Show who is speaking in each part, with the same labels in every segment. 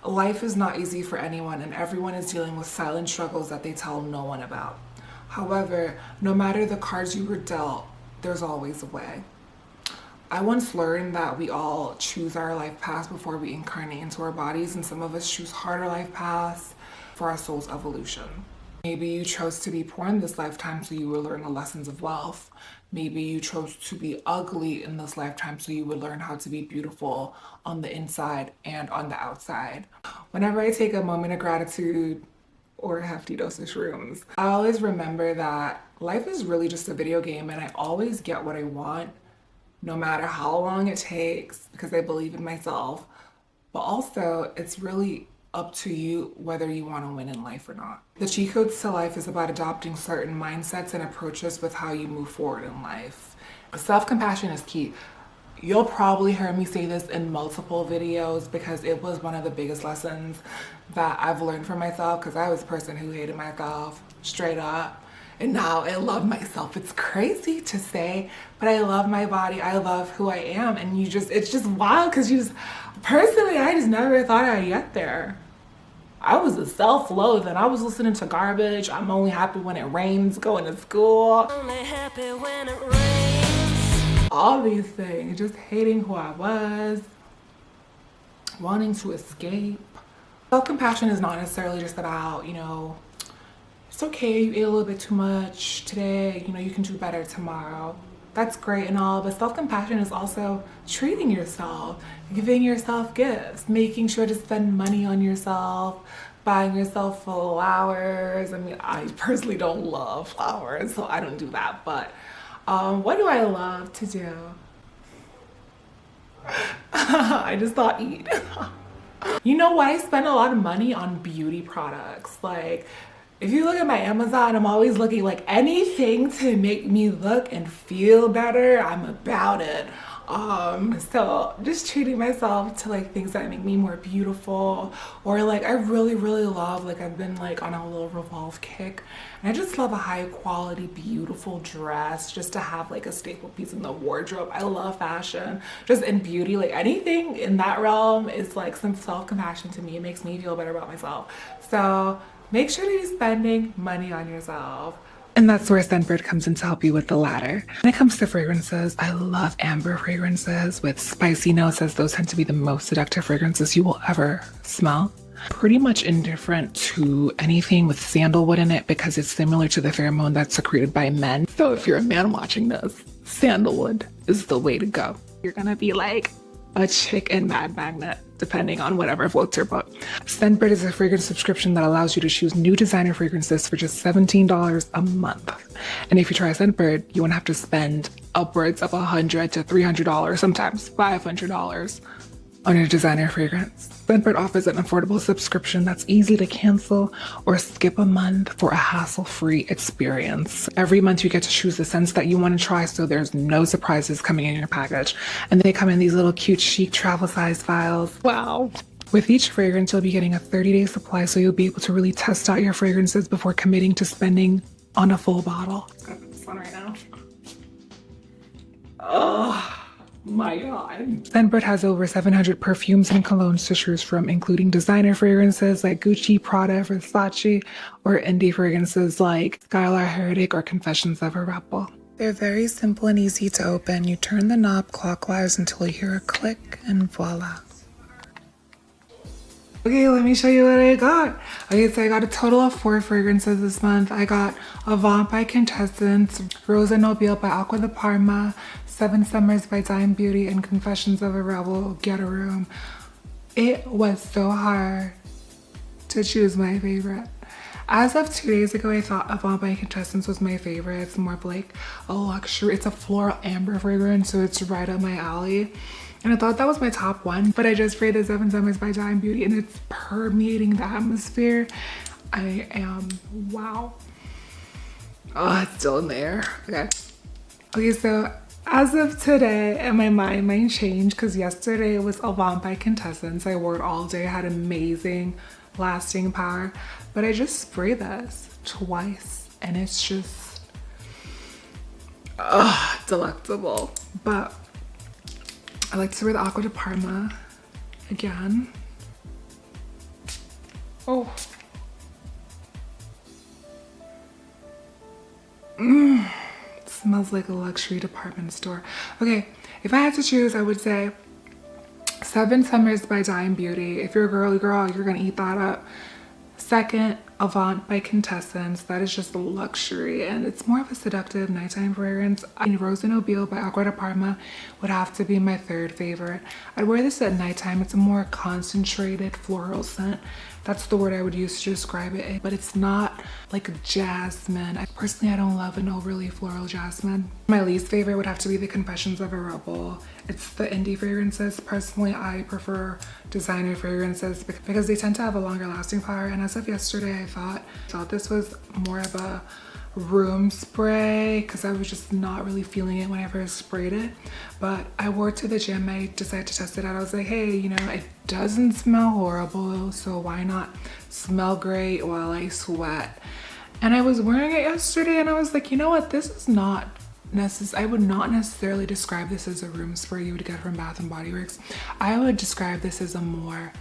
Speaker 1: Life is not easy for anyone, and everyone is dealing with silent struggles that they tell no one about. However, no matter the cards you were dealt, there's always a way. I once learned that we all choose our life paths before we incarnate into our bodies, and some of us choose harder life paths for our soul's evolution. Maybe you chose to be poor in this lifetime so you would learn the lessons of wealth. Maybe you chose to be ugly in this lifetime so you would learn how to be beautiful on the inside and on the outside. Whenever I take a moment of gratitude or a hefty dose of shrooms, I always remember that life is really just a video game, and I always get what I want, no matter how long it takes, because I believe in myself. But also, it's really up to you whether you want to win in life or not. The cheat codes to life is about adopting certain mindsets and approaches with how you move forward in life. Self-compassion is key. You'll probably hear me say this in multiple videos because it was one of the biggest lessons that I've learned for myself, because I was a person who hated myself straight up. And now I love myself. It's crazy to say, but I love my body. I love who I am. And it's just wild because personally, I just never thought I'd get there. I was a self-loathe and I was listening to garbage. I'm only happy when it rains, going to school. Only happy when it rains. All these things, just hating who I was, wanting to escape. Self-compassion is not necessarily just about, it's okay, you ate a little bit too much today, you can do better tomorrow. That's great and all, but self-compassion is also treating yourself, giving yourself gifts, making sure to spend money on yourself, buying yourself flowers. I mean, I personally don't love flowers, so I don't do that, but what do I love to do? I just thought eat. You know what? I spend a lot of money on beauty products. Like, if you look at my Amazon, I'm always looking like anything to make me look and feel better, I'm about it. So just treating myself to like things that make me more beautiful, or like I really love, like I've been like on a little Revolve kick, and I just love a high quality beautiful dress just to have like a staple piece in the wardrobe. I love fashion, just in beauty, like anything in that realm is like some self-compassion to me. It makes me feel better about myself. So make sure to be spending money on yourself. And that's where Scentbird comes in to help you with the latter. When it comes to fragrances, I love amber fragrances with spicy notes, as those tend to be the most seductive fragrances you will ever smell. Pretty much indifferent to anything with sandalwood in it because it's similar to the pheromone that's secreted by men. So if you're a man watching this, sandalwood is the way to go. You're gonna be like a chick in Mad Magnet, depending on whatever floats your boat. Scentbird is a fragrance subscription that allows you to choose new designer fragrances for just $17 a month. And if you try Scentbird, you won't have to spend upwards of $100 to $300, sometimes $500 on a designer fragrance. Scentbird offers an affordable subscription that's easy to cancel or skip a month for a hassle-free experience. Every month you get to choose the scents that you want to try, so there's no surprises coming in your package. And they come in these little cute chic travel size vials. Wow. With each fragrance, you'll be getting a 30-day supply, so you'll be able to really test out your fragrances before committing to spending on a full bottle. I've got this one right now. Oh my God. Scentbird has over 700 perfumes and colognes to choose from, including designer fragrances like Gucci, Prada, Versace, or indie fragrances like Skylar Heretic or Confessions of a Rebel. They're very simple and easy to open. You turn the knob clockwise until you hear a click, and voila. Okay, let me show you what I got. Okay, so I got a total of 4 fragrances this month. I got Avant by Quintessence, Rosa Nobile by Acqua di Parma, 7 Summers by Dime Beauty, and Confessions of a Rebel, Get a Room. It was so hard to choose my favorite. As of 2 days ago, I thought Avant by Quintessence was my favorite. It's more of like a luxury. It's a floral amber fragrance, so it's right up my alley. And I thought that was my top one, but I just sprayed the 7 Summers by Dime Beauty and it's permeating the atmosphere. I am, wow. Oh, it's still in there. Okay, so as of today, and my mind changed because yesterday it was Avant by Quintessence. I wore it all day, had amazing lasting power, but I just sprayed this twice and it's just, delectable. But I like to wear the Acqua di Parma again. Oh. Smells like a luxury department store. Okay, if I had to choose, I would say Seven Summers by Dime Beauty. If you're a girly girl, you're gonna eat that up. Second, Avant by Quintessence. That is just a luxury and it's more of a seductive nighttime fragrance. And Rose and Obile by Acqua di Parma would have to be my third favorite. I'd wear this at nighttime. It's a more concentrated floral scent. That's the word I would use to describe it, but it's not like a jasmine. Personally, I don't love an overly floral jasmine. My least favorite would have to be the Confessions of a Rebel. It's the indie fragrances. Personally, I prefer designer fragrances because they tend to have a longer lasting power. And as of yesterday, I thought this was more of a room spray because I was just not really feeling it when I first sprayed it. But I wore it to the gym. I decided to test it out. I was like, hey, you know, it doesn't smell horrible, so why not smell great while I sweat? And I was wearing it yesterday and I was like, you know what, this is not I would not necessarily describe this as a room spray you would get from Bath and Body Works. I would describe this as a more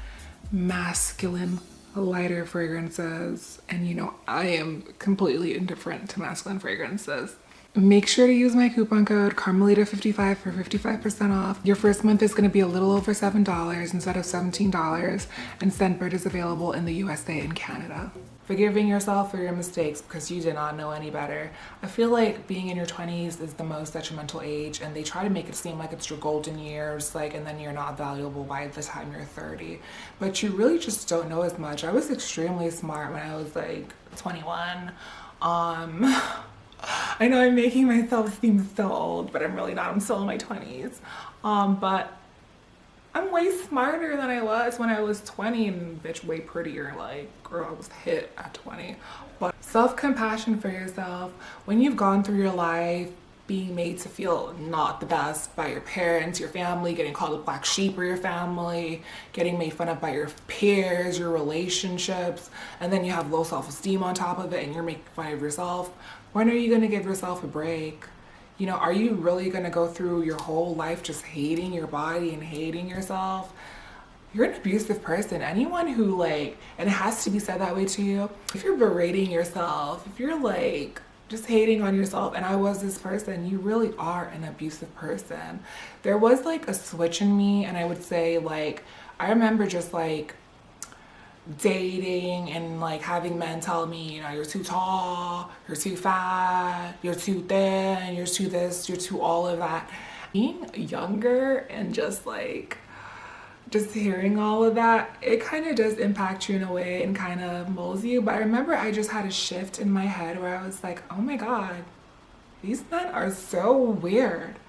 Speaker 1: masculine, lighter fragrances. And you know, I am completely indifferent to masculine fragrances. Make sure to use my coupon code Carmelita55 for 55% off. Your first month is going to be a little over $7 instead of $17, and Scentbird is available in the USA and Canada. Forgiving yourself for your mistakes because you did not know any better. I feel like being in your 20s is the most detrimental age, and they try to make it seem like it's your golden years, like, and then you're not valuable by the time you're 30. But you really just don't know as much. I was extremely smart when I was like 21. I know I'm making myself seem so old, but I'm really not. I'm still in my 20s. But I'm way smarter than I was when I was 20 and bitch way prettier. Like, girl, I was hit at 20. But self-compassion for yourself. When you've gone through your life being made to feel not the best by your parents, your family, getting called a black sheep of your family, getting made fun of by your peers, your relationships, and then you have low self-esteem on top of it and you're making fun of yourself, when are you going to give yourself a break? You know, are you really going to go through your whole life just hating your body and hating yourself? You're an abusive person. Anyone who like, and it has to be said that way to you, if you're berating yourself, if you're like just hating on yourself, and I was this person, you really are an abusive person. There was like a switch in me, and I would say like, I remember just like dating and like having men tell me, you know, you're too tall, you're too fat, you're too thin, you're too this, you're too all of that. Being younger and just like just hearing all of that, it kind of does impact you in a way and kind of molds you. But I remember I just had a shift in my head where I was like, oh my God, these men are so weird.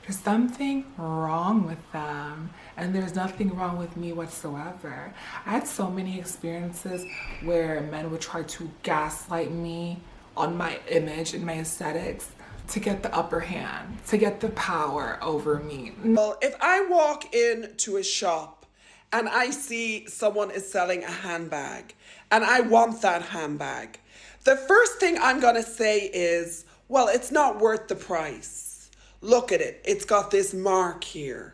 Speaker 1: There's something wrong with them, and there's nothing wrong with me whatsoever. I had so many experiences where men would try to gaslight me on my image and my aesthetics to get the upper hand, to get the power over me.
Speaker 2: Well, if I walk into a shop and I see someone is selling a handbag and I want that handbag, the first thing I'm going to say is, well, it's not worth the price. Look at it. It's got this mark here.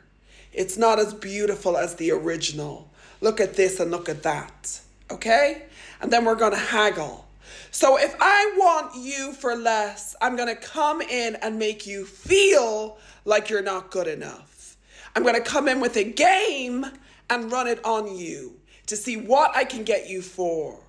Speaker 2: It's not as beautiful as the original. Look at this and look at that. Okay? And then we're going to haggle. So if I want you for less, I'm going to come in and make you feel like you're not good enough. I'm going to come in with a game and run it on you to see what I can get you for.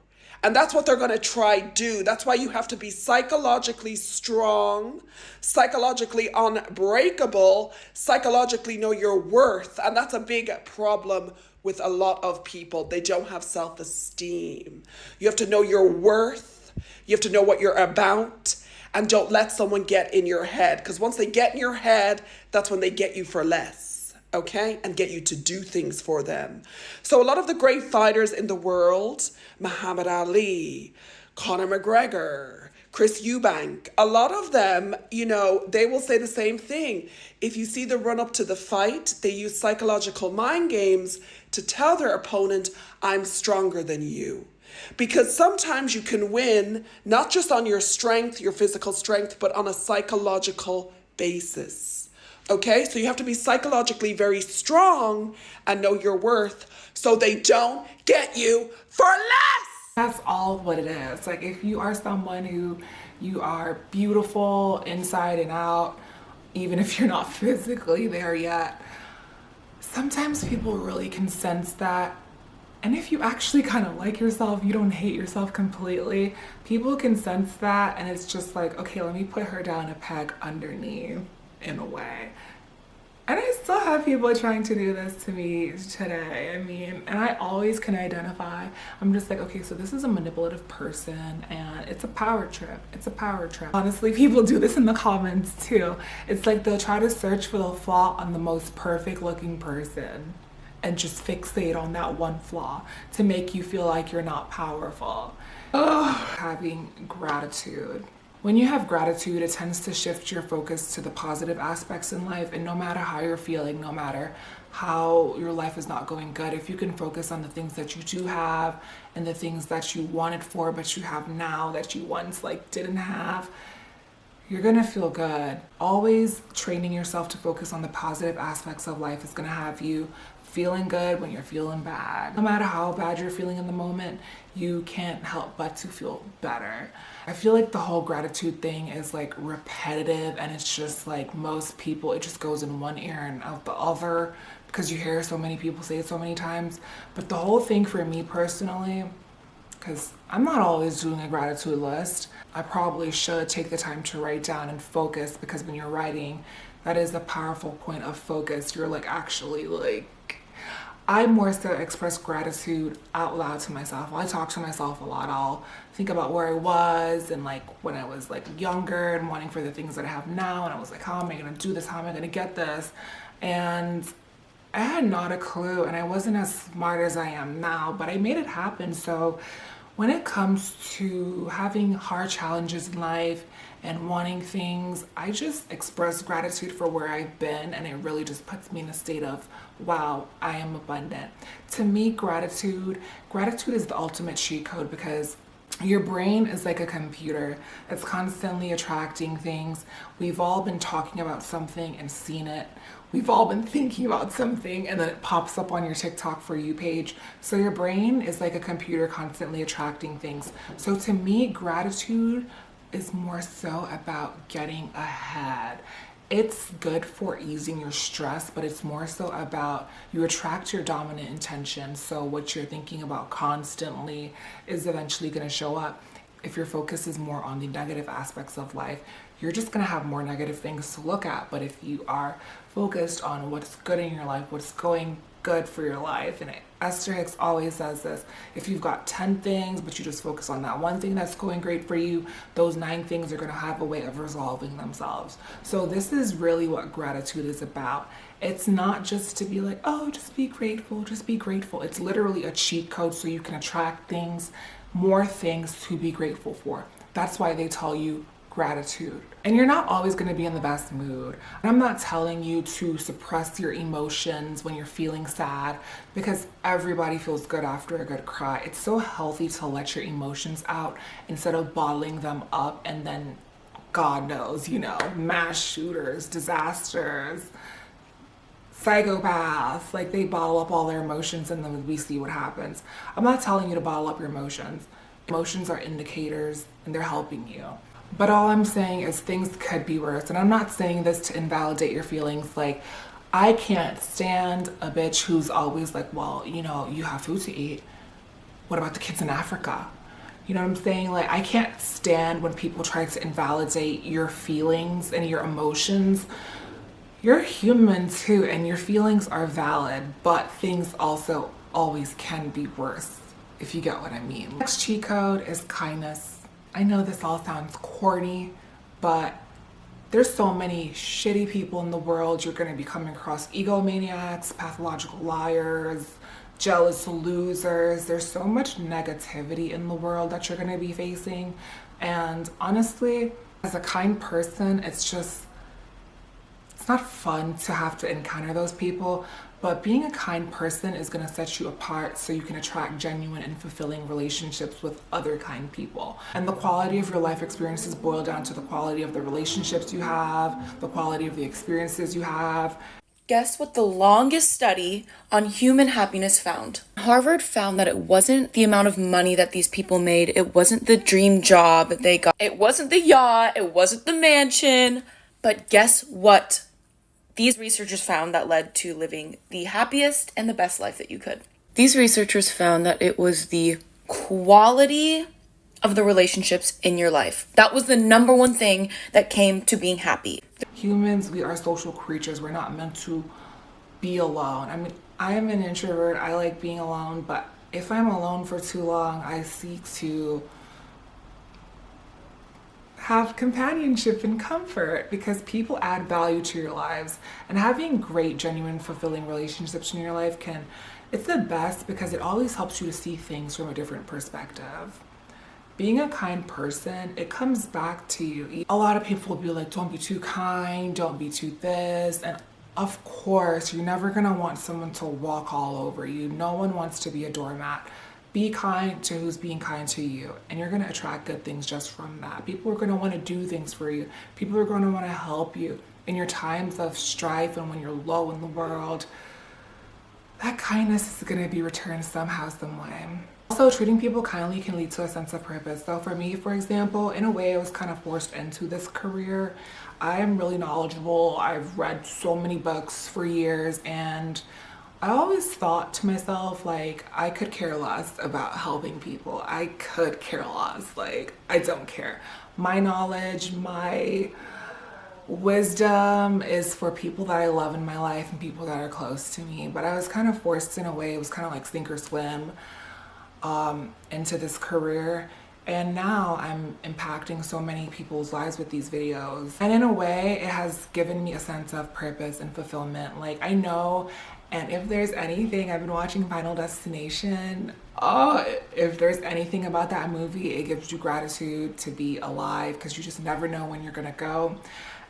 Speaker 2: And that's what they're going to try do. That's why you have to be psychologically strong, psychologically unbreakable, psychologically know your worth. And that's a big problem with a lot of people. They don't have self-esteem. You have to know your worth. You have to know what you're about. And don't let someone get in your head. Because once they get in your head, that's when they get you for less. Okay, and get you to do things for them. So a lot of the great fighters in the world, Muhammad Ali, Conor McGregor, Chris Eubank, a lot of them, you know, they will say the same thing. If you see the run up to the fight, they use psychological mind games to tell their opponent, I'm stronger than you. Because sometimes you can win, not just on your strength, your physical strength, but on a psychological basis. Okay, so you have to be psychologically very strong and know your worth so they don't get you for less.
Speaker 1: That's all what it is. Like, if you are someone who you are beautiful inside and out, even if you're not physically there yet, sometimes people really can sense that. And if you actually kind of like yourself, you don't hate yourself completely, people can sense that. And it's just like, okay, let me put her down a peg underneath in a way. And I still have people trying to do this to me today. I mean, and I always can identify. I'm just like, okay, so this is a manipulative person and it's a power trip. It's a power trip. Honestly, people do this in the comments too. It's like they'll try to search for the flaw on the most perfect looking person and just fixate on that one flaw to make you feel like you're not powerful. Ugh. Having gratitude. When you have gratitude, it tends to shift your focus to the positive aspects in life. And no matter how you're feeling, no matter how your life is not going good, if you can focus on the things that you do have and the things that you wanted for but you have now that you once like didn't have, you're gonna feel good. Always training yourself to focus on the positive aspects of life is gonna have you feeling good when you're feeling bad. No matter how bad you're feeling in the moment, you can't help but to feel better. I feel like the whole gratitude thing is like repetitive, and it's just like most people, it just goes in one ear and out the other because you hear so many people say it so many times. But the whole thing for me personally, because I'm not always doing a gratitude list, I probably should take the time to write down and focus, because when you're writing, that is a powerful point of focus. You're like actually like, I more so express gratitude out loud to myself. I talk to myself a lot. I'll think about where I was and like when I was like younger and wanting for the things that I have now. And I was like, how am I gonna do this? How am I gonna get this? And I had not a clue, and I wasn't as smart as I am now, but I made it happen. So when it comes to having hard challenges in life and wanting things, I just express gratitude for where I've been, and it really just puts me in a state of, wow, I am abundant. To me, gratitude is the ultimate cheat code, because your brain is like a computer. It's constantly attracting things. We've all been talking about something and seen it. We've all been thinking about something and then it pops up on your TikTok For You page. So your brain is like a computer constantly attracting things. So to me, gratitude is more so about getting ahead. It's good for easing your stress, but it's more so about you attract your dominant intention. So what you're thinking about constantly is eventually going to show up. If your focus is more on the negative aspects of life, you're just going to have more negative things to look at. But if you are focused on what's good in your life, what's going good for your life, and Esther Hicks always says this, if you've got 10 things but you just focus on that one thing that's going great for you, those 9 things are going to have a way of resolving themselves. So this is really what gratitude is about. It's not just to be like, oh, just be grateful, just be grateful. It's literally a cheat code so you can attract things, more things to be grateful for. That's why they tell you gratitude. And you're not always going to be in the best mood. And I'm not telling you to suppress your emotions when you're feeling sad, because everybody feels good after a good cry. It's so healthy to let your emotions out instead of bottling them up, and then God knows, mass shooters, disasters, psychopaths, like they bottle up all their emotions and then we see what happens. I'm not telling you to bottle up your emotions. Emotions are indicators and they're helping you. But all I'm saying is things could be worse. And I'm not saying this to invalidate your feelings. Like, I can't stand a bitch who's always like, well, you have food to eat. What about the kids in Africa? You know what I'm saying? Like, I can't stand when people try to invalidate your feelings and your emotions. You're human too, and your feelings are valid, but things also always can be worse, if you get what I mean. Next cheat code is kindness. I know this all sounds corny, but there's so many shitty people in the world. You're going to be coming across egomaniacs, pathological liars, jealous losers. There's so much negativity in the world that you're going to be facing. And honestly, as a kind person, it's not fun to have to encounter those people, but being a kind person is going to set you apart so you can attract genuine and fulfilling relationships with other kind people. And the quality of your life experiences boil down to the quality of the relationships you have, the quality of the experiences you have.
Speaker 3: Guess what the longest study on human happiness found? Harvard found that it wasn't the amount of money that these people made, it wasn't the dream job that they got, it wasn't the yacht, it wasn't the mansion, but guess what? These researchers found that led to living the happiest and the best life that you could. These researchers found that it was the quality of the relationships in your life. That was the number one thing that came to being happy.
Speaker 1: Humans, we are social creatures. We're not meant to be alone. I mean, I am an introvert. I like being alone, but if I'm alone for too long, I seek to have companionship and comfort because people add value to your lives. And having great, genuine, fulfilling relationships in your life it's the best because it always helps you to see things from a different perspective. Being a kind person, it comes back to you. A lot of people will be like, don't be too kind, don't be too this. And of course, you're never gonna want someone to walk all over you. No one wants to be a doormat. Be kind to who's being kind to you, and you're gonna attract good things just from that. People are gonna wanna do things for you. People are gonna wanna help you in your times of strife and when you're low in the world. That kindness is gonna be returned somehow, some way. Also, treating people kindly can lead to a sense of purpose. So for me, for example, in a way, I was kind of forced into this career. I am really knowledgeable. I've read so many books for years, and I always thought to myself, like, I could care less about helping people. I could care less. Like, I don't care. My knowledge, my wisdom is for people that I love in my life and people that are close to me. But I was kind of forced in a way. It was kind of like sink or swim into this career. And now I'm impacting so many people's lives with these videos. And in a way, it has given me a sense of purpose and fulfillment. Like, I know, and if there's anything, I've been watching Final Destination. Oh, if there's anything about that movie, it gives you gratitude to be alive because you just never know when you're gonna go.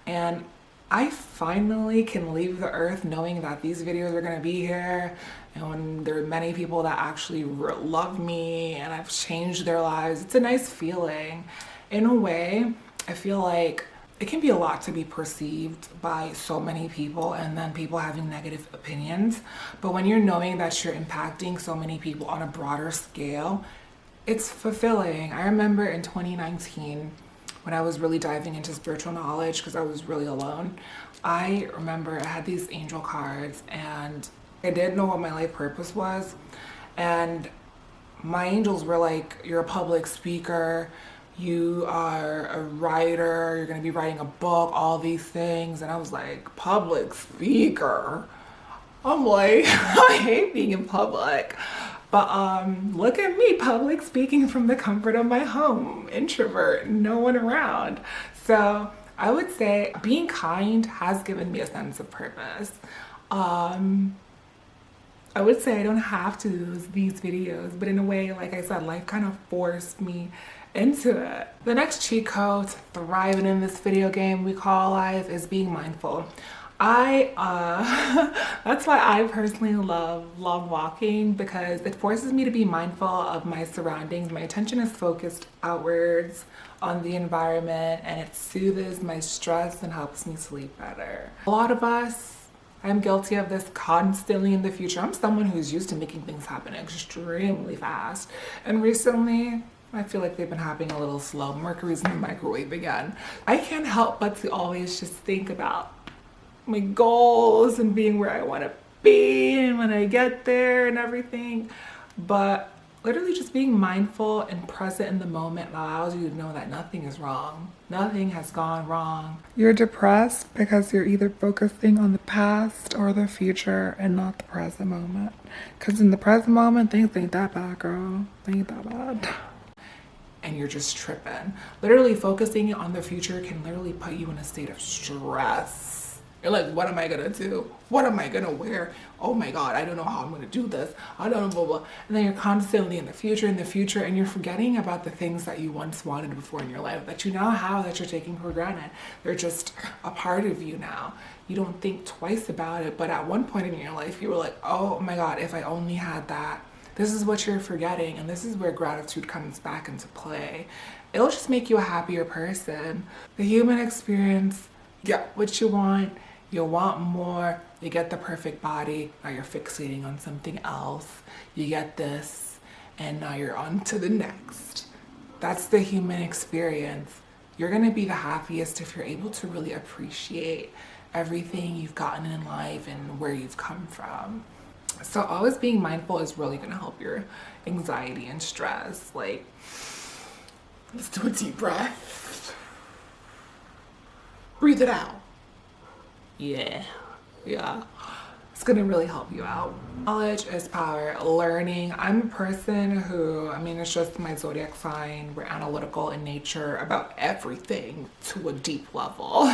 Speaker 1: And I finally can leave the earth knowing that these videos are gonna be here, and when there are many people that actually love me and I've changed their lives. It's a nice feeling. In a way, I feel like it can be a lot to be perceived by so many people and then people having negative opinions. But when you're knowing that you're impacting so many people on a broader scale, it's fulfilling. I remember in 2019, when I was really diving into spiritual knowledge because I was really alone, I remember I had these angel cards and I didn't know what my life purpose was. And my angels were like, you're a public speaker, you are a writer, you're gonna be writing a book, all these things. And I was like, public speaker? I'm like, I hate being in public. But look at me, public speaking from the comfort of my home, introvert, no one around. So I would say being kind has given me a sense of purpose. I would say I don't have to do these videos, but in a way, like I said, life kind of forced me into it. The next cheat code to thriving in this video game we call life is being mindful. That's why I personally love walking, because it forces me to be mindful of my surroundings. My attention is focused outwards on the environment, and it soothes my stress and helps me sleep better. A lot of us, I'm guilty of this constantly in the future. I'm someone who's used to making things happen extremely fast, and recently I feel like they've been happening a little slow. Mercury's in the microwave again. I can't help but to always just think about my goals and being where I want to be and when I get there and everything. But literally just being mindful and present in the moment allows you to know that nothing is wrong. Nothing has gone wrong. You're depressed because you're either focusing on the past or the future and not the present moment. Because in the present moment, things ain't that bad, girl. They ain't that bad. And you're just tripping. Literally focusing on the future can literally put you in a state of stress. You're like, what am I gonna do? What am I gonna wear? Oh my God, I don't know how I'm gonna do this. I don't know, blah, blah. And then you're constantly in the future, and you're forgetting about the things that you once wanted before in your life that you now have that you're taking for granted. They're just a part of you now. You don't think twice about it, but at one point in your life, you were like, oh my God, if I only had that. This is what you're forgetting, and this is where gratitude comes back into play. It'll just make you a happier person. The human experience, get what you want more, You get the perfect body, now you're fixating on something else. You get this, and now you're on to the next. That's the human experience. You're gonna be the happiest if you're able to really appreciate everything you've gotten in life and where you've come from. So always being mindful is really gonna help your anxiety and stress. Like, let's do a deep breath. Breathe it out. Yeah. It's gonna really help you out. Knowledge is power. Learning. I'm a person who, it's just my zodiac sign. We're analytical in nature about everything to a deep level.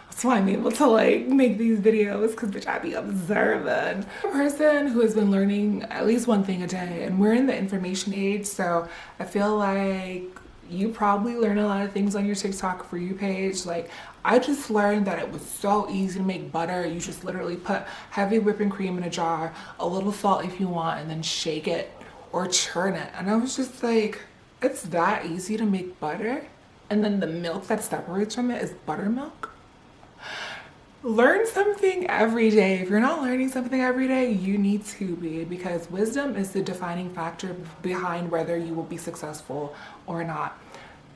Speaker 1: That's why I'm able to make these videos, because bitch, I be observing. I'm a person who has been learning at least one thing a day, and we're in the information age, so I feel like you probably learn a lot of things on your TikTok For You page. Like, I just learned that it was so easy to make butter. You just literally put heavy whipping cream in a jar, a little salt if you want, and then shake it or churn it. And I was just like, it's that easy to make butter? And then the milk that separates from it is buttermilk? Learn something every day. If you're not learning something every day, you need to be, because wisdom is the defining factor behind whether you will be successful or not.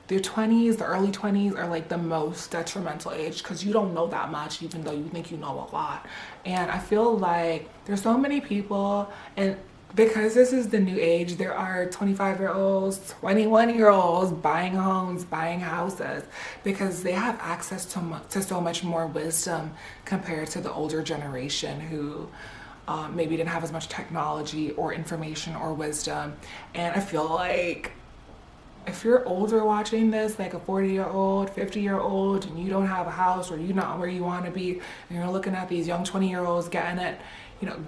Speaker 1: The 20s, the early 20s are like the most detrimental age, because you don't know that much even though you think you know a lot. And I feel like there's so many people, and because this is the new age, there are 25-year-olds, 21-year-olds buying homes, buying houses, because they have access to so much more wisdom compared to the older generation who maybe didn't have as much technology or information or wisdom. And I feel like if you're older watching this, like a 40-year-old, 50-year-old, and you don't have a house, or you're not where you want to be, and you're looking at these young 20-year-olds getting it,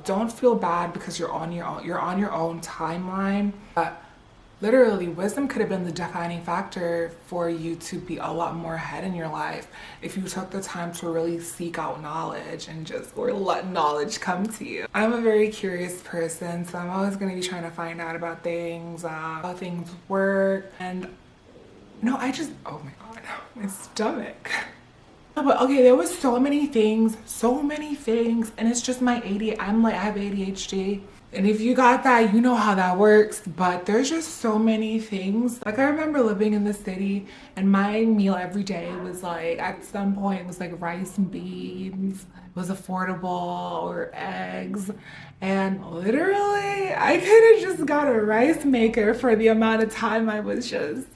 Speaker 1: don't feel bad, because you're on your own timeline. But literally, wisdom could have been the defining factor for you to be a lot more ahead in your life if you took the time to really seek out knowledge or let knowledge come to you. I'm a very curious person, so I'm always going to be trying to find out about things, how things work. And oh my God, my stomach. But okay, there was so many things, and it's just my ADHD. I have ADHD. And if you got that, you know how that works. But there's just so many things. Like, I remember living in the city, and my meal every day was at some point, it was rice and beans. It was affordable, or eggs. And literally, I could have just got a rice maker for the amount of time I was just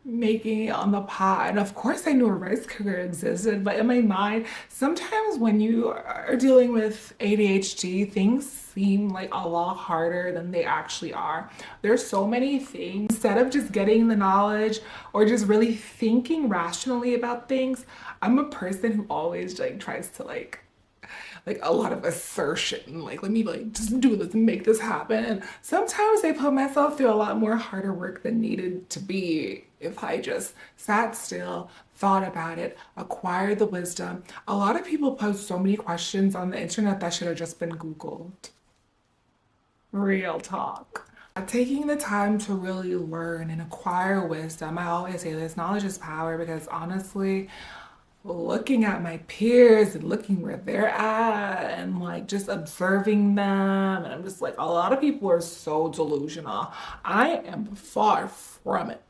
Speaker 1: making it on the pot. And of course I knew a rice cooker existed, but in my mind, sometimes when you are dealing with ADHD, things seem like a lot harder than they actually are. There's so many things. Instead of just getting the knowledge or just really thinking rationally about things, I'm a person who always tries to a lot of assertion, let me just do this and make this happen. And sometimes I put myself through a lot more harder work than needed to be if I just sat still, thought about it, acquired the wisdom. A lot of people post so many questions on the internet that should have just been Googled. Real talk. Taking the time to really learn and acquire wisdom. I always say this, knowledge is power, because honestly, looking at my peers and looking where they're at and just observing them, and I'm just a lot of people are so delusional. I am far from it.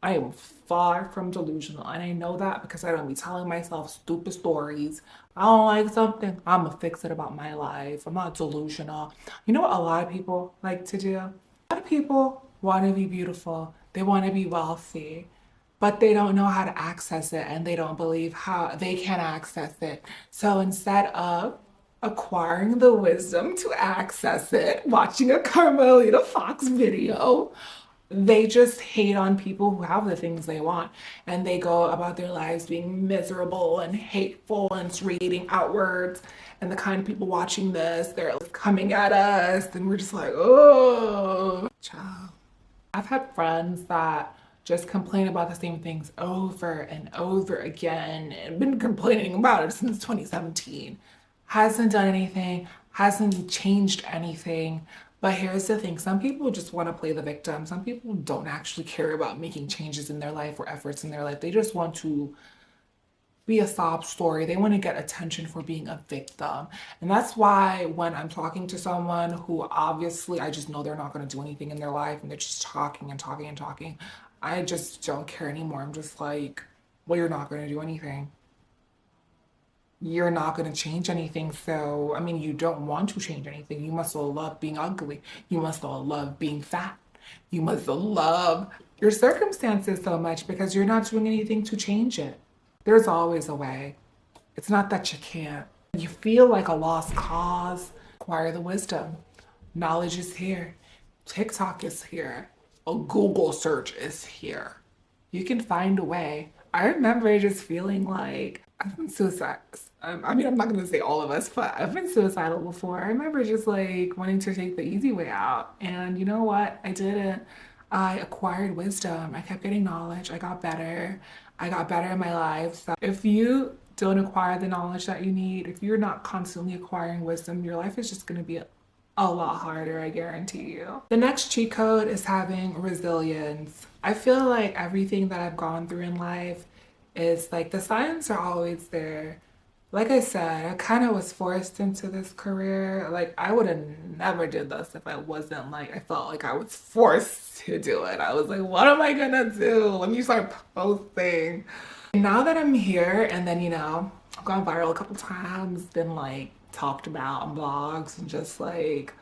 Speaker 1: I am far from delusional, and I know that because I don't be telling myself stupid stories. I don't like something, I'm gonna fix it about my life. I'm not delusional. You know what a lot of people like to do? A lot of people want to be beautiful, they want to be wealthy, but they don't know how to access it, and they don't believe how they can access it. So instead of acquiring the wisdom to access it, watching a Carmelita Fox video, they just hate on people who have the things they want, and they go about their lives being miserable and hateful and radiating outwards. And the kind of people watching this, they're coming at us, and we're just oh, child. I've had friends that just complain about the same things over and over again, and been complaining about it since 2017. Hasn't done anything, hasn't changed anything. But here's the thing, some people just want to play the victim. Some people don't actually care about making changes in their life or efforts in their life. They just want to be a sob story. They want to get attention for being a victim. And that's why when I'm talking to someone who obviously I just know they're not going to do anything in their life and they're just talking and talking and talking, I just don't care anymore. I'm just like, well, you're not going to do anything. You're not going to change anything. So, I mean, you don't want to change anything. You must all love being ugly. You must all love being fat. You must love your circumstances so much because you're not doing anything to change it. There's always a way. It's not that you can't. You feel like a lost cause. Acquire the wisdom. Knowledge is here. TikTok is here. A Google search is here. You can find a way. I remember just feeling like I've been suicide. I mean, I'm not gonna say all of us, but I've been suicidal before. I remember just like wanting to take the easy way out. And you know what? I didn't. I acquired wisdom. I kept getting knowledge. I got better. I got better in my life. So if you don't acquire the knowledge that you need, if you're not constantly acquiring wisdom, your life is just gonna be a lot harder, I guarantee you. The next cheat code is having resilience. I feel like everything that I've gone through in life is like the signs are always there. Like I said, I kind of was forced into this career. Like I would have never did this if I wasn't like I felt like I was forced to do it. I was like, what am I gonna do? Let me start posting. Now that I'm here and then, I've gone viral a couple times, been like talked about on blogs and just like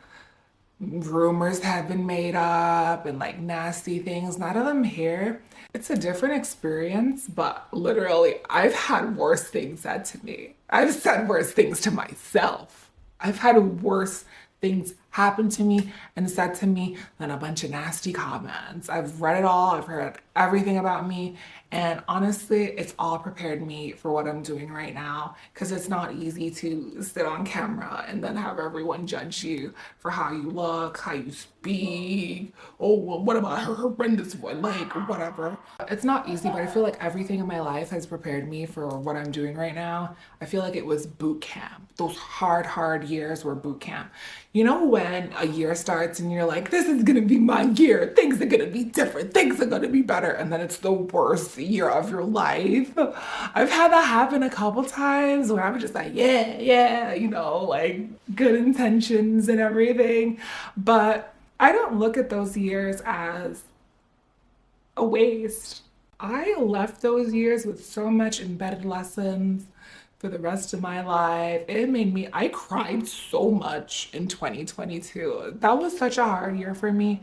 Speaker 1: rumors have been made up and like nasty things. None of them here. It's a different experience, but literally, I've had worse things said to me. I've said worse things to myself. I've had worse things happen to me and said to me than a bunch of nasty comments. I've read it all, I've heard everything about me, and honestly, it's all prepared me for what I'm doing right now because it's not easy to sit on camera and then have everyone judge you for how you look, how you speak. Oh, well, what about her horrendous one? Like, whatever. It's not easy, but I feel like everything in my life has prepared me for what I'm doing right now. I feel like it was boot camp. Those hard years were boot camp. You know when a year starts and you're like, this is gonna be my year, things are gonna be different, things are gonna be better, and then it's the worst year of your life. I've had that happen a couple times where I'm just like, yeah, like good intentions and everything. But I don't look at those years as a waste. I left those years with so much embedded lessons for the rest of my life. I cried so much in 2022. That was such a hard year for me.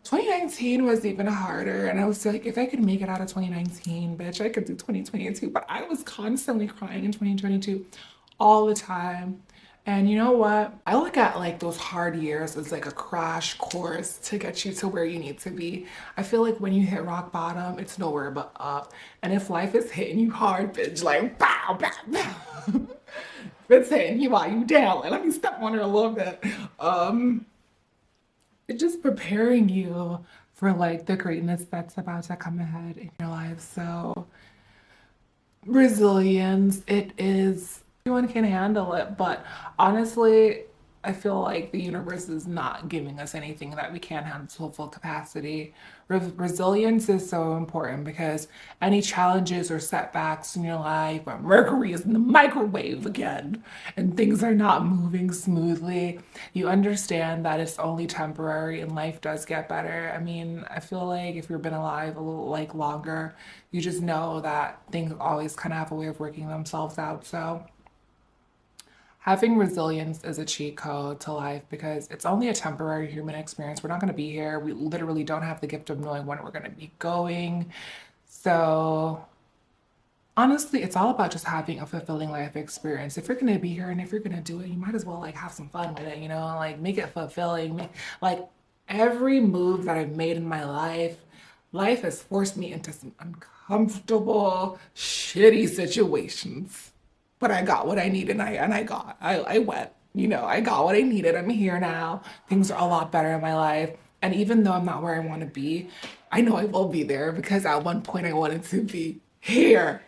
Speaker 1: 2019 was even harder, and I was like, if I could make it out of 2019, bitch, I could do 2022. But I was constantly crying in 2022 all the time. And you know what? I look at like those hard years as like a crash course to get you to where you need to be. I feel like when you hit rock bottom, it's nowhere but up. And if life is hitting you hard, bitch, like bow, bow, bow. If it's hitting you while you down, like, let me step on her a little bit. It's just preparing you for like the greatness that's about to come ahead in your life. So resilience, it is, everyone can handle it, but honestly, I feel like the universe is not giving us anything that we can't handle to full capacity. Resilience is so important because any challenges or setbacks in your life, or Mercury is in the microwave again, and things are not moving smoothly, you understand that it's only temporary and life does get better. I mean, I feel like if you've been alive a little like longer, you just know that things always kind of have a way of working themselves out. So having resilience is a cheat code to life because it's only a temporary human experience. We're not going to be here. We literally don't have the gift of knowing when we're going to be going. So, honestly, it's all about just having a fulfilling life experience. If you're going to be here and if you're going to do it, you might as well like have some fun with it, like make it fulfilling. Like every move that I've made in my life has forced me into some uncomfortable, shitty situations. But I got what I needed, and I went, I got what I needed. I'm here now. Things are a lot better in my life. And even though I'm not where I want to be, I know I will be there because at one point I wanted to be here.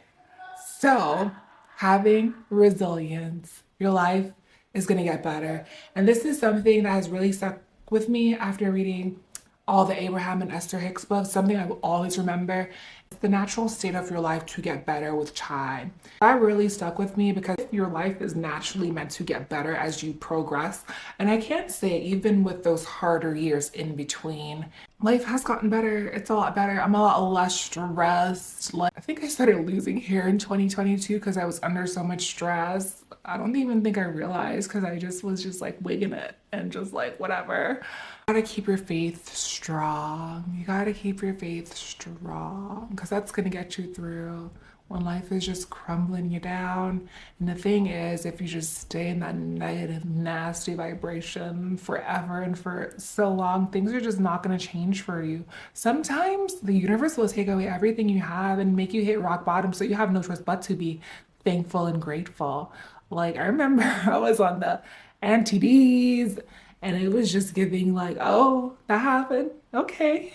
Speaker 1: So having resilience, your life is going to get better. And this is something that has really stuck with me after reading all the Abraham and Esther Hicks books, something I will always remember is the natural state of your life to get better with time. That really stuck with me because your life is naturally meant to get better as you progress. And I can't say even with those harder years in between, life has gotten better. It's a lot better. I'm a lot less stressed. Like I think I started losing hair in 2022 because I was under so much stress. I don't even think I realized because I just was just like wigging it and just like whatever. You gotta keep your faith strong. You gotta keep your faith strong because that's gonna get you through when life is just crumbling you down. And the thing is, if you just stay in that negative, nasty vibration forever and for so long, things are just not gonna change for you. Sometimes the universe will take away everything you have and make you hit rock bottom, so you have no choice but to be thankful and grateful. Like, I remember I was on the anti-Ds and it was just giving like, oh, that happened. Okay.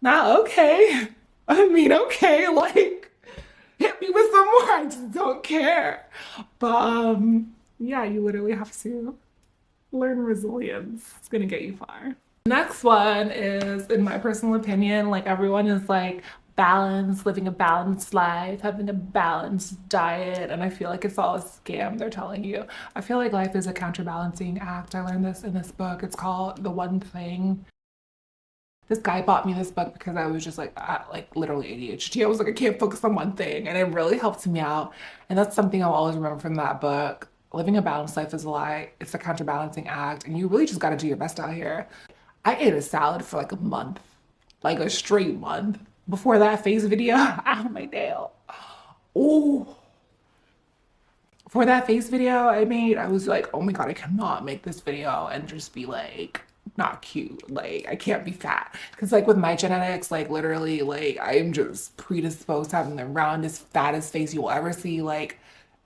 Speaker 1: Not okay. I mean, okay, like, hit me with some more. I just don't care. But yeah, you literally have to learn resilience. It's gonna get you far. Next one is, in my personal opinion, like everyone is like balanced, living a balanced life, having a balanced diet, and I feel like it's all a scam they're telling you. I feel like life is a counterbalancing act. I learned this in this book. It's called The One Thing. This guy bought me this book because I was just like literally ADHD. I was like, I can't focus on one thing, and it really helped me out. And that's something I'll always remember from that book. Living a balanced life is a lie. It's a counterbalancing act, and you really just got to do your best out here. I ate a salad for like a month, like a straight month. Before that face video, oh my nail. Oh, for that face video I made, I was like, oh my God, I cannot make this video and just be like, not cute. Like, I can't be fat. Because, like, with my genetics, like, literally, like, I am just predisposed to having the roundest, fattest face you will ever see. Like,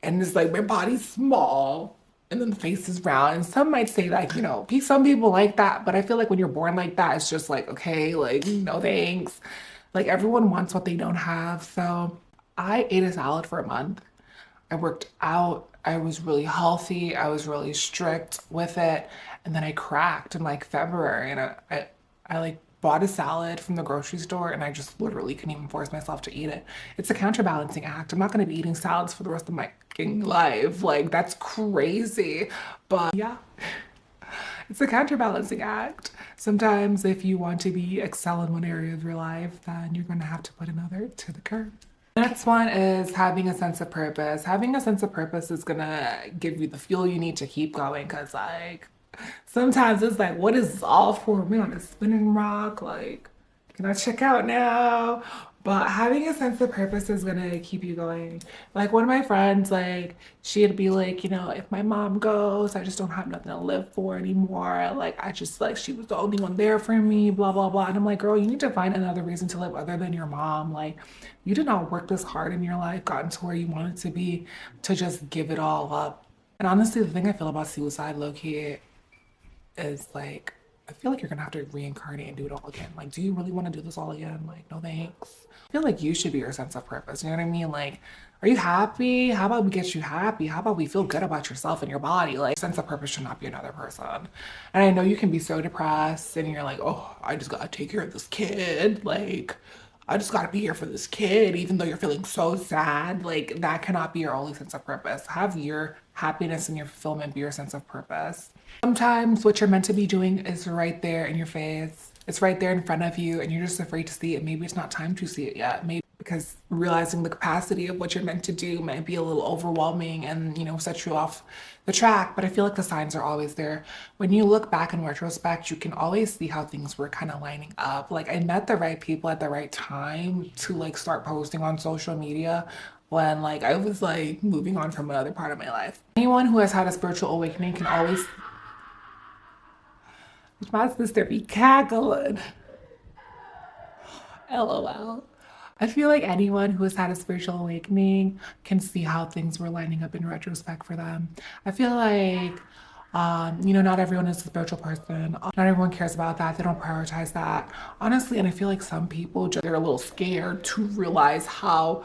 Speaker 1: and it's like my body's small and then the face is round. And some might say that, you know, some people like that. But I feel like when you're born like that, it's just like, okay, like, no thanks. Like, everyone wants what they don't have. So I ate a salad for a month. I worked out. I was really healthy. I was really strict with it. And then I cracked in like February and I like bought a salad from the grocery store and I just literally couldn't even force myself to eat it. It's a counterbalancing act. I'm not going to be eating salads for the rest of my fucking life. Like, that's crazy. But yeah, it's a counterbalancing act. Sometimes if you want to be excel in one area of your life, then you're going to have to put another to the curb. Next one is having a sense of purpose. Having a sense of purpose is gonna give you the fuel you need to keep going because, like, sometimes it's like, what is this all for? Me on a spinning rock? Like, can I check out now? But having a sense of purpose is gonna keep you going. Like, one of my friends, like, she'd be like, you know, if my mom goes, I just don't have nothing to live for anymore. Like, I just, like, she was the only one there for me, blah, blah, blah. And I'm like, girl, you need to find another reason to live other than your mom. Like, you did not work this hard in your life, gotten to where you wanted to be, to just give it all up. And honestly, the thing I feel about suicide, low key, is like, I feel like you're gonna have to reincarnate and do it all again. Like, do you really want to do this all again? Like, no thanks. I feel like you should be your sense of purpose. You know what I mean? Like, are you happy? How about we get you happy? How about we feel good about yourself and your body? Like, sense of purpose should not be another person. And I know you can be so depressed and you're like, oh, I just gotta take care of this kid. Like, I just gotta be here for this kid, even though you're feeling so sad. Like, that cannot be your only sense of purpose. Have your happiness and your fulfillment be your sense of purpose. Sometimes what you're meant to be doing is right there in your face. It's right there in front of you, and you're just afraid to see it. Maybe it's not time to see it yet. Maybe because realizing the capacity of what you're meant to do might be a little overwhelming and, you know, set you off the track. But I feel like the signs are always there. When you look back in retrospect, you can always see how things were kind of lining up. Like, I met the right people at the right time to like start posting on social media when like I was like moving on from another part of my life. Anyone who has had a spiritual awakening can always, my sister be cackling. LOL. I feel like anyone who has had a spiritual awakening can see how things were lining up in retrospect for them. I feel like, you know, not everyone is a spiritual person. Not everyone cares about that. They don't prioritize that. Honestly, and I feel like some people, they're a little scared to realize how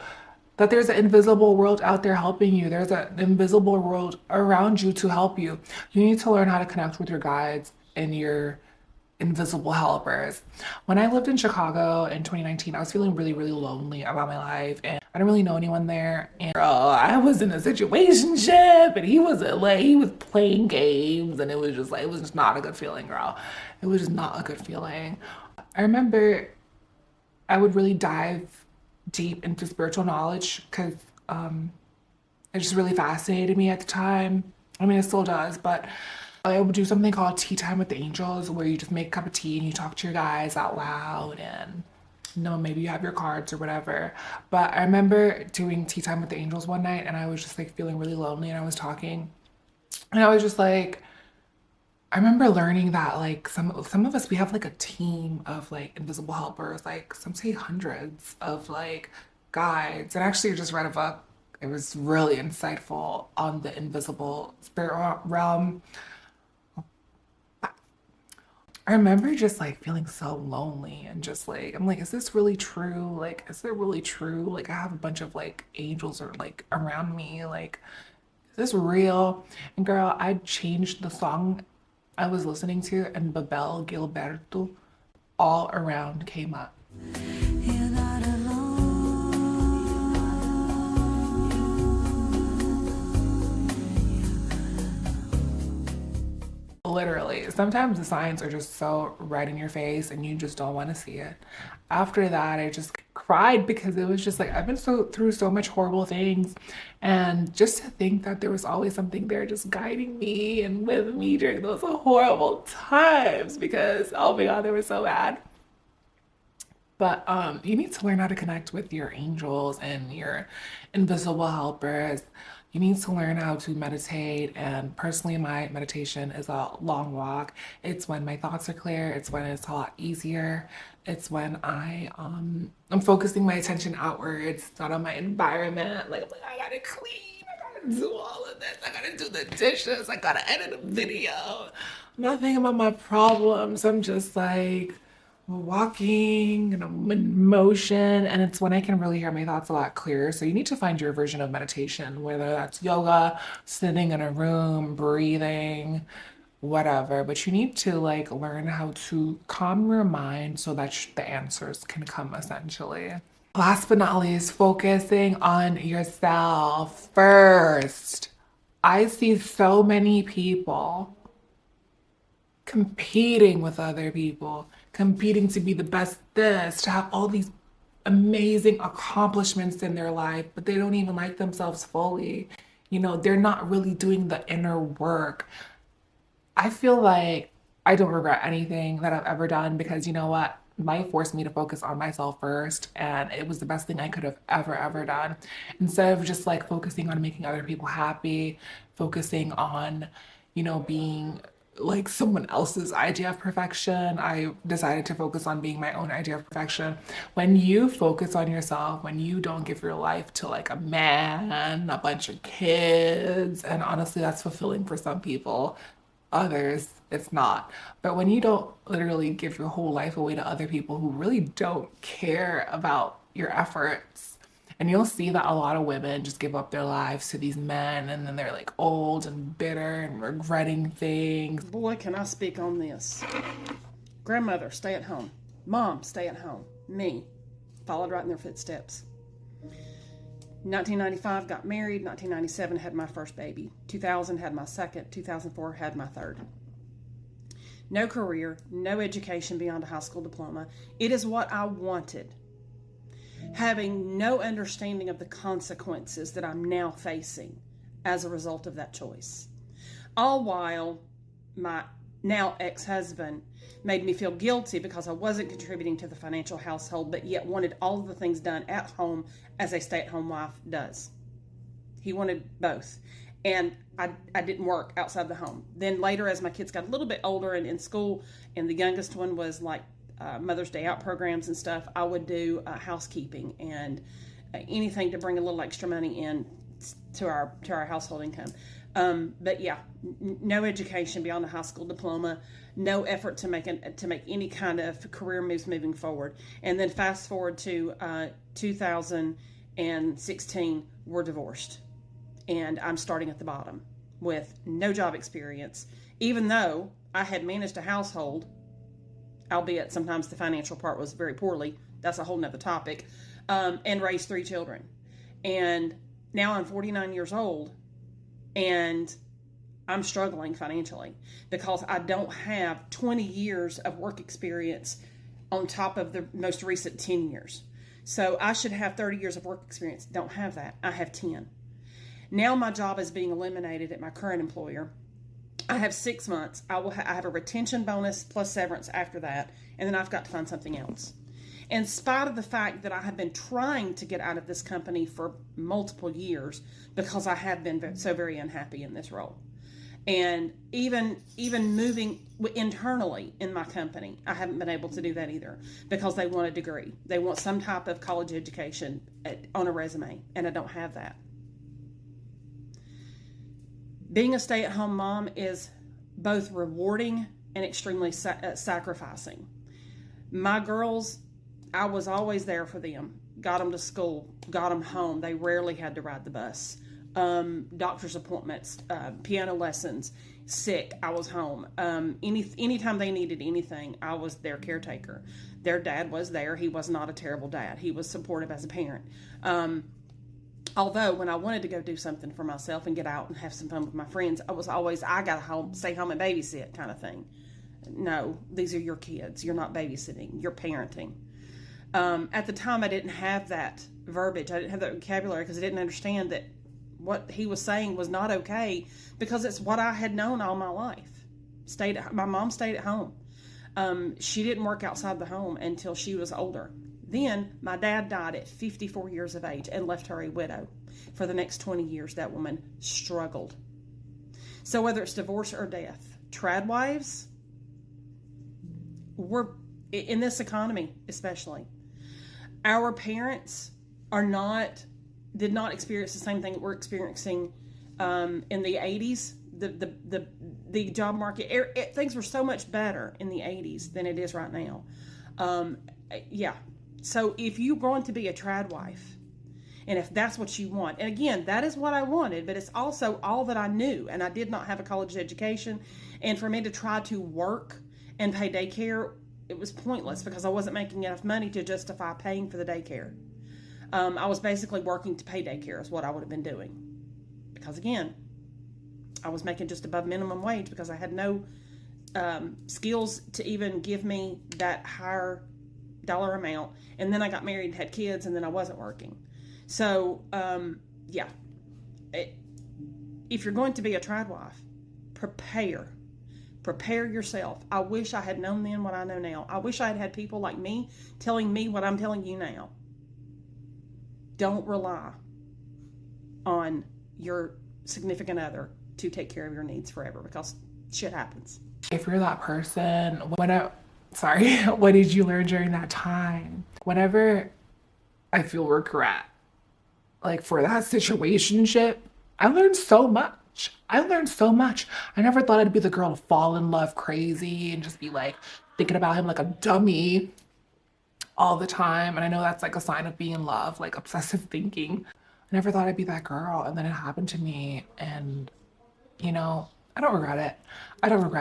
Speaker 1: that there's an invisible world out there helping you. There's an invisible world around you to help you. You need to learn how to connect with your guides and your invisible helpers. When I lived in Chicago in 2019, I was feeling really, really lonely about my life, and I didn't really know anyone there. And I was in a situationship, and he was playing games, and it was just like it was just not a good feeling, girl. It was just not a good feeling. I remember I would really dive deep into spiritual knowledge because it just really fascinated me at the time. I mean, it still does, but I would do something called Tea Time with the Angels, where you just make a cup of tea and you talk to your guys out loud, and maybe you have your cards or whatever. But I remember doing Tea Time with the Angels one night, and I was just like feeling really lonely, and I was talking, and I was just like, I remember learning that like some of us, we have like a team of like invisible helpers, like some say hundreds of like guides. And actually, I just read a book. It was really insightful on the invisible spirit realm. I remember just like feeling so lonely and just like I'm like, is this really true? Like, is it really true? Like, I have a bunch of like angels or like around me. Like, is this real? And girl, I changed the song I was listening to, and Babel Gilberto all around came up. You're not literally, sometimes the signs are just so right in your face and you just don't want to see it. After that, I just cried because it was just like I've been through so much horrible things, and just to think that there was always something there just guiding me and with me during those horrible times because oh my god, they were so bad. But you need to learn how to connect with your angels and your invisible helpers. You need to learn how to meditate. And personally, my meditation is a long walk. It's when my thoughts are clear. It's when it's a lot easier. It's when I'm focusing my attention outwards, not on my environment. Like I gotta clean. I gotta do all of this. I gotta do the dishes. I gotta edit a video. I'm not thinking about my problems. I'm just like walking and I'm in motion, and it's when I can really hear my thoughts a lot clearer. So you need to find your version of meditation, whether that's yoga, sitting in a room, breathing, whatever. But you need to like learn how to calm your mind so that the answers can come essentially. Last but not least, focusing on yourself first. I see so many people competing with other people, competing to be the best this, to have all these amazing accomplishments in their life, but they don't even like themselves fully. They're not really doing the inner work. I feel like I don't regret anything that I've ever done because you know what? Life forced me to focus on myself first, and it was the best thing I could have ever done. Instead of just like focusing on making other people happy, focusing on, being like someone else's idea of perfection, I decided to focus on being my own idea of perfection. When you focus on yourself, when you don't give your life to like a man, a bunch of kids, and honestly, that's fulfilling for some people. Others, it's not. But when you don't literally give your whole life away to other people who really don't care about your efforts, and you'll see that a lot of women just give up their lives to these men, and then they're like old and bitter and regretting things.
Speaker 4: Boy, can I speak on this. Grandmother, stay at home. Mom, stay at home. Me, followed right in their footsteps. 1995, got married. 1997, had my first baby. 2000, had my second. 2004, had my third. No career, no education beyond a high school diploma. It is what I wanted. Having no understanding of the consequences that I'm now facing as a result of that choice. All while my now ex-husband made me feel guilty because I wasn't contributing to the financial household, but yet wanted all of the things done at home as a stay-at-home wife does. He wanted both. And I didn't work outside the home. Then later, as my kids got a little bit older and in school, and the youngest one was like Mother's Day out programs and stuff, I would do housekeeping and anything to bring a little extra money in to our household income. But yeah, no education beyond a high school diploma, no effort to make any kind of career moves moving forward. And then fast forward to 2016, we're divorced, and I'm starting at the bottom with no job experience, even though I had managed a household albeit sometimes the financial part was very poorly. That's a whole nother topic. And raised 3 children. And now I'm 49 years old and I'm struggling financially because I don't have 20 years of work experience on top of the most recent 10 years. So I should have 30 years of work experience. Don't have that. I have 10. Now my job is being eliminated at my current employer. I have 6 months. I have a retention bonus plus severance after that, and then I've got to find something else. In spite of the fact that I have been trying to get out of this company for multiple years because I have been so very unhappy in this role. And even moving internally in my company, I haven't been able to do that either because they want a degree. They want some type of college education on a resume, and I don't have that. Being a stay-at-home mom is both rewarding and extremely sacrificing. My girls, I was always there for them. Got them to school, got them home. They rarely had to ride the bus. Doctor's appointments, piano lessons, sick, I was home. Anytime they needed anything, I was their caretaker. Their dad was there. He was not a terrible dad. He was supportive as a parent. Although when I wanted to go do something for myself and get out and have some fun with my friends, I was always, I got to stay home and babysit kind of thing. No, these are your kids. You're not babysitting. You're parenting. At the time, I didn't have that verbiage. I didn't have that vocabulary because I didn't understand that what he was saying was not okay because it's what I had known all my life. My mom stayed at home. She didn't work outside the home until she was older. Then my dad died at 54 years of age and left her a widow. For the next 20 years, that woman struggled. So whether it's divorce or death, trad wives, we're in this economy especially. Our parents did not experience the same thing that we're experiencing in the 80s. The job market, things were so much better in the 80s than it is right now. Yeah. So if you're going to be a trad wife, and if that's what you want, and again, that is what I wanted, but it's also all that I knew, and I did not have a college education, and for me to try to work and pay daycare, it was pointless because I wasn't making enough money to justify paying for the daycare. I was basically working to pay daycare is what I would have been doing. Because again, I was making just above minimum wage because I had no skills to even give me that higher dollar amount. And then I got married and had kids and then I wasn't working. So, yeah. If you're going to be a trad wife, prepare yourself. I wish I had known then what I know now. I wish I had had people like me telling me what I'm telling you now. Don't rely on your significant other to take care of your needs forever because shit happens.
Speaker 1: If you're that person, what did you learn during that time? Whenever I feel regret, like for that situationship, I learned so much. I never thought I'd be the girl to fall in love crazy and just be like thinking about him like a dummy all the time. And I know that's like a sign of being in love, like obsessive thinking. I never thought I'd be that girl. And then it happened to me. And, I don't regret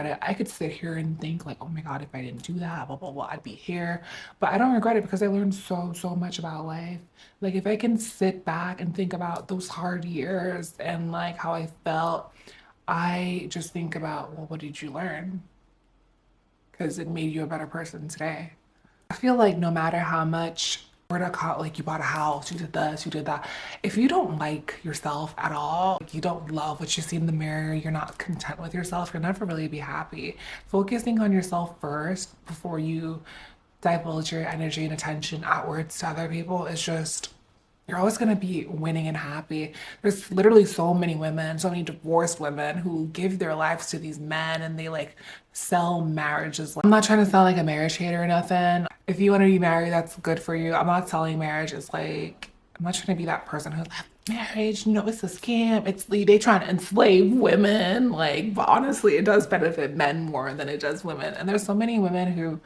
Speaker 1: it. I could sit here and think like, oh my God, if I didn't do that, blah, blah, blah, I'd be here. But I don't regret it because I learned so much about life. Like if I can sit back and think about those hard years and like how I felt, I just think about, well, what did you learn? Because it made you a better person today. I feel like no matter how much like you bought a house, you did this, you did that. If you don't like yourself at all, like you don't love what you see in the mirror, you're not content with yourself, you'll never really be happy. Focusing on yourself first before you divulge your energy and attention outwards to other people is just, you're always going to be winning and happy. There's literally so many women, so many divorced women who give their lives to these men and they like sell marriages. I'm not trying to sound like a marriage hater or nothing. If you want to be married, that's good for you. I'm not selling marriage. It's like, I'm not trying to be that person who's like, marriage, it's a scam. It's they trying to enslave women. Like, but honestly, it does benefit men more than it does women. And there's so many women who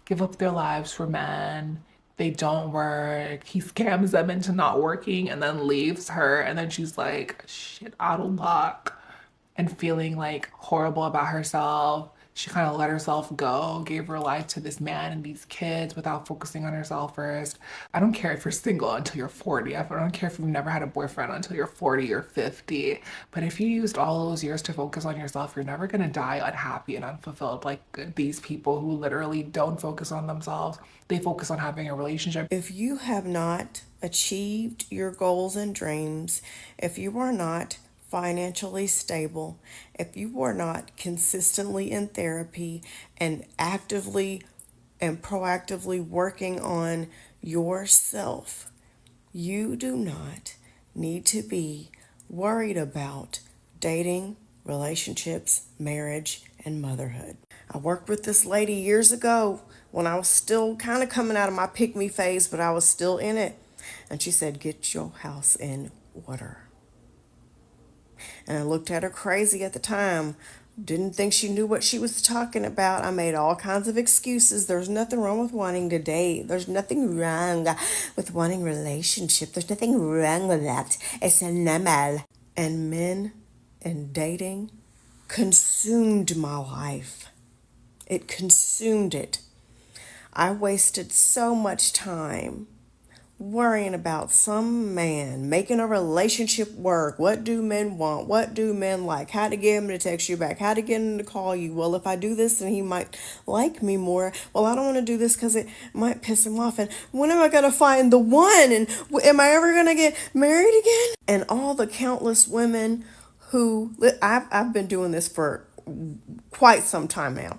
Speaker 1: give up their lives for men. They don't work. He scams them into not working and then leaves her. And then she's like, shit, out of luck. And feeling like horrible about herself, She kind of let herself go, gave her life to this man and these kids without focusing on herself first. I don't care if you're single until you're 40. I don't care if you've never had a boyfriend until you're 40 or 50. But if you used all those years to focus on yourself, you're never going to die unhappy and unfulfilled like these people who literally don't focus on themselves. They focus on having a relationship.
Speaker 5: If you have not achieved your goals and dreams, if you are not financially stable, if you are not consistently in therapy and actively and proactively working on yourself, you do not need to be worried about dating, relationships, marriage, and motherhood. I worked with this lady years ago when I was still kind of coming out of my pick-me phase, but I was still in it. And she said, get your house in order. And I looked at her crazy at the time. Didn't think she knew what she was talking about. I made all kinds of excuses. There's nothing wrong with wanting to date. There's nothing wrong with wanting a relationship. There's nothing wrong with that. It's normal. And men and dating consumed my life. It consumed it. I wasted so much time worrying about some man, making a relationship work. What do men want? What do men like? How to get him to text you back? How to get him to call you? Well, if I do this, then he might like me more. Well, I don't want to do this because it might piss him off. And when am I going to find the one? And am I ever going to get married again? And all the countless women who, I've been doing this for quite some time now.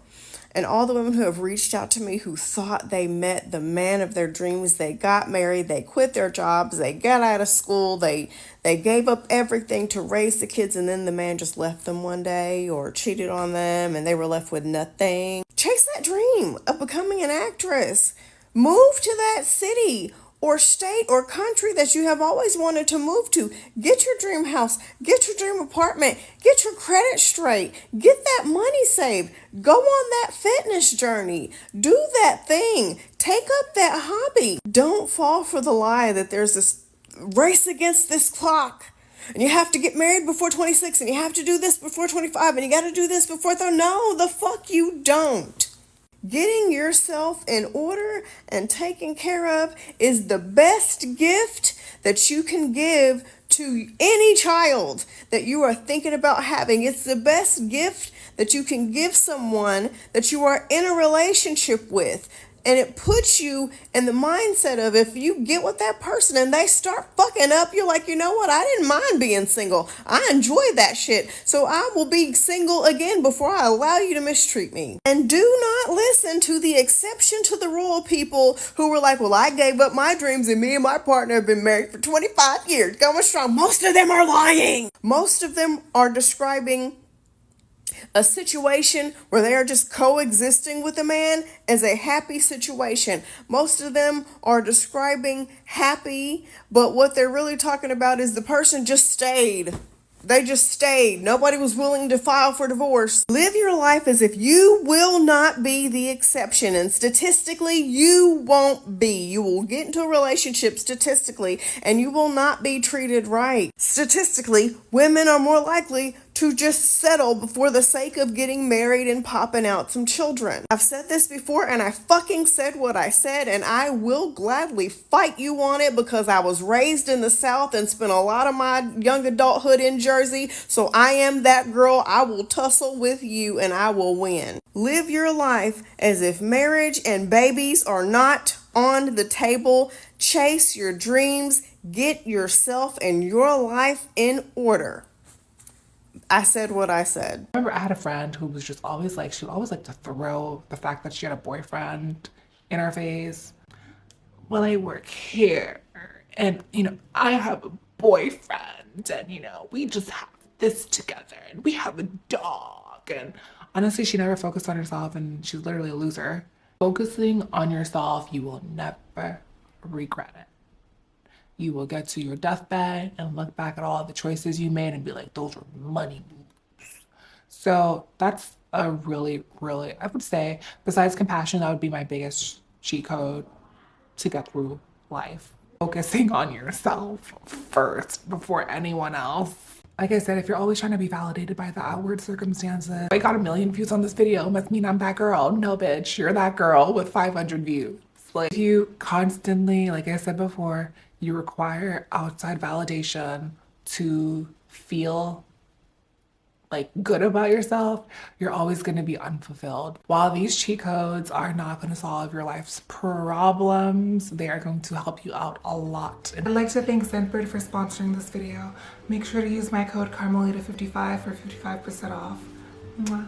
Speaker 5: And all the women who have reached out to me who thought they met the man of their dreams, they got married, they quit their jobs, they got out of school, they gave up everything to raise the kids, and then the man just left them one day or cheated on them and they were left with nothing. Chase that dream of becoming an actress. Move to that city or state or country that you have always wanted to move to. Get your dream house, get your dream apartment, get your credit straight, get that money saved, go on that fitness journey, do that thing, take up that hobby. Don't fall for the lie that there's this race against this clock. And you have to get married before 26 and you have to do this before 25 and you got to do this before 30. No, the fuck you don't. Getting yourself in order and taken care of is the best gift that you can give to any child that you are thinking about having. It's the best gift that you can give someone that you are in a relationship with. And it puts you in the mindset of if you get with that person and they start fucking up, you're like, you know what? I didn't mind being single. I enjoy that shit. So I will be single again before I allow you to mistreat me. And do not listen to the exception to the rule people who were like, well, I gave up my dreams and me and my partner have been married for 25 years, going strong. Most of them are lying. Most of them are describing a situation where they are just coexisting with a man as a happy situation. Most of them are describing happy, but what they're really talking about is the person just stayed. They just stayed. Nobody was willing to file for divorce. Live your life as if you will not be the exception. And statistically, you won't be. You will get into a relationship statistically, and you will not be treated right. Statistically, women are more likely to just settle for the sake of getting married and popping out some children. I've said this before and I fucking said what I said, and I will gladly fight you on it because I was raised in the South and spent a lot of my young adulthood in Jersey. So I am that girl. I will tussle with you and I will win. Live your life as if marriage and babies are not on the table. Chase your dreams. Get yourself and your life in order. I said what I said.
Speaker 1: I remember I had a friend who was just always like, she would always like to throw the fact that she had a boyfriend in her face. Well, I work here and, I have a boyfriend and, we just have this together and we have a dog. And honestly, she never focused on herself and she's literally a loser. Focusing on yourself, you will never regret it. You will get to your deathbed and look back at all the choices you made and be like, those were money moves. So that's a really, really, I would say, besides compassion, that would be my biggest cheat code to get through life. Focusing on yourself first before anyone else. Like I said, if you're always trying to be validated by the outward circumstances, I got 1 million views on this video, must mean I'm that girl. No, bitch, you're that girl with 500 views. Like, if you constantly, like I said before, you require outside validation to feel like good about yourself, you're always going to be unfulfilled. While these cheat codes are not going to solve your life's problems, they are going to help you out a lot. I'd like to thank Scentbird for sponsoring this video. Make sure to use my code Carmelita55 for 55% off. Mwah.